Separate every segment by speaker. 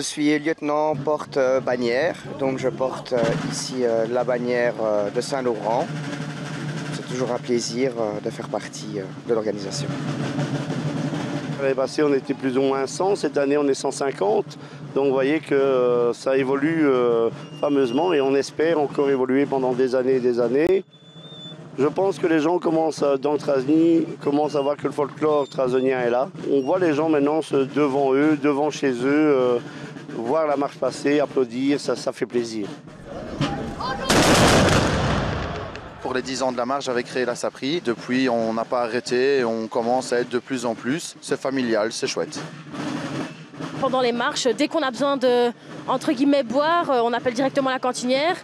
Speaker 1: suis lieutenant porte bannière, donc je porte ici la bannière de Saint-Laurent. C'est toujours un plaisir de faire partie de l'organisation.
Speaker 2: L'année passée, on était plus ou moins 100. Cette année, on est 150. Donc, vous voyez que ça évolue fameusement et on espère encore évoluer pendant des années et des années. Je pense que les gens commencent, dans le Trasny, commencent à voir que le folklore trasonien est là. On voit les gens maintenant devant eux, devant chez eux, voir la marche passer, applaudir, ça fait plaisir.
Speaker 3: Pour les 10 ans de la marche, j'avais créé la Sapri. Depuis, on n'a pas arrêté et on commence à être de plus en plus. C'est familial, c'est chouette.
Speaker 4: Pendant les marches, dès qu'on a besoin de, entre guillemets, boire, on appelle directement la cantinière.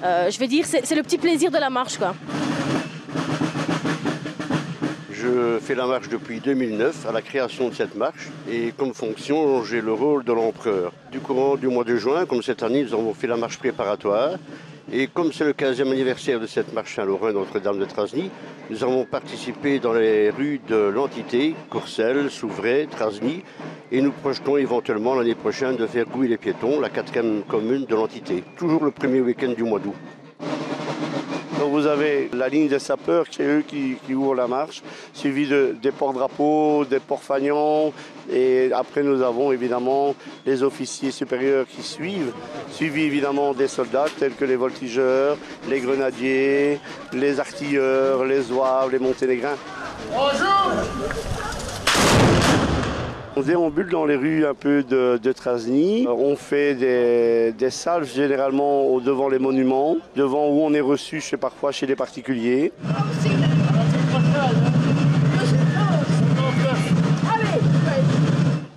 Speaker 4: Je vais dire, c'est le petit plaisir de la marche, quoi.
Speaker 2: Je fais la marche depuis 2009, à la création de cette marche. Et comme fonction, j'ai le rôle de l'empereur. Du courant du mois de juin, comme cette année, nous avons fait la marche préparatoire. Et comme c'est le 15e anniversaire de cette marche Saint-Laurent Notre-Dame de Trasny, nous avons participé dans les rues de l'entité, Courcelles, Souvray, Trasny, et nous projetons éventuellement l'année prochaine de faire Gouy les piétons, la 4e commune de l'entité, toujours le premier week-end du mois d'août. Donc vous avez la ligne des sapeurs, c'est eux qui ouvrent la marche, suivi des porte-drapeaux, des porte-fagnons, et après nous avons évidemment les officiers supérieurs qui suivent, suivi évidemment des soldats tels que les voltigeurs, les grenadiers, les artilleurs, les zouaves, les monténégrins. Bonjour! On déambule dans les rues un peu de Trasny. On fait des salves généralement devant les monuments, devant où on est reçu parfois chez des particuliers.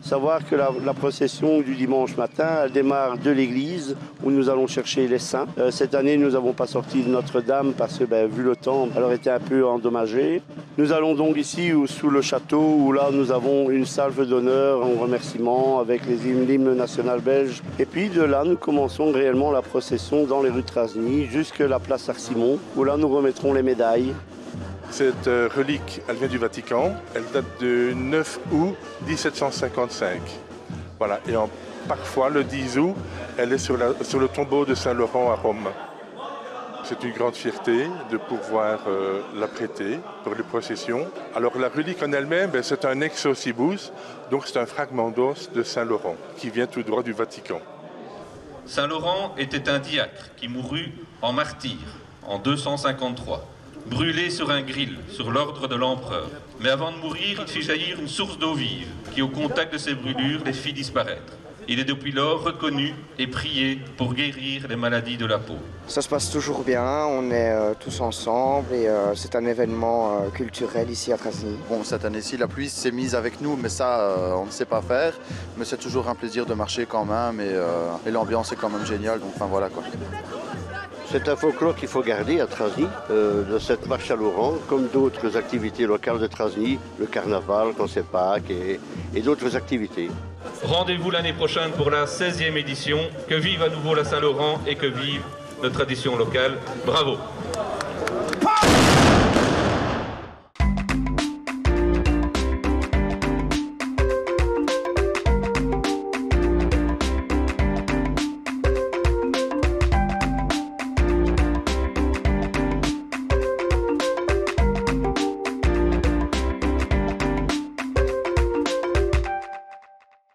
Speaker 2: Savoir que la procession du dimanche matin, elle démarre de l'église où nous allons chercher les saints. Cette année, nous n'avons pas sorti de Notre-Dame parce que, vu le temps, elle aurait été un peu endommagée. Nous allons donc ici sous le château où là nous avons une salve d'honneur en remerciement avec l'hymne national belge. Et puis de là, nous commençons réellement la procession dans les rues de Trasny jusqu'à la place Arsimon où là nous remettrons les médailles.
Speaker 5: Cette relique, elle vient du Vatican, elle date du 9 août 1755. Voilà. Et parfois, le 10 août, elle est sur le tombeau de Saint-Laurent à Rome. C'est une grande fierté de pouvoir la prêter pour les processions. Alors la relique en elle-même, c'est un exocibus, donc c'est un fragment d'os de Saint-Laurent qui vient tout droit du Vatican.
Speaker 6: Saint-Laurent était un diacre qui mourut en martyr en 253. Brûlé sur un gril, sur l'ordre de l'empereur. Mais avant de mourir, il fit jaillir une source d'eau vive, qui au contact de ses brûlures les fit disparaître. Il est depuis lors reconnu et prié pour guérir les maladies de la peau.
Speaker 1: Ça se passe toujours bien, on est tous ensemble et c'est un événement culturel ici à Trasny.
Speaker 3: Bon, cette année-ci, la pluie s'est mise avec nous, mais ça, on ne sait pas faire. Mais c'est toujours un plaisir de marcher quand même et l'ambiance est quand même géniale, donc enfin voilà quoi.
Speaker 2: C'est un folklore qu'il faut garder à Trasny, de cette marche à Laurent, comme d'autres activités locales de Trasny, le carnaval, quand c'est Pâques et d'autres activités.
Speaker 6: Rendez-vous l'année prochaine pour la 16e édition. Que vive à nouveau la Saint-Laurent et que vive nos traditions locales. Bravo!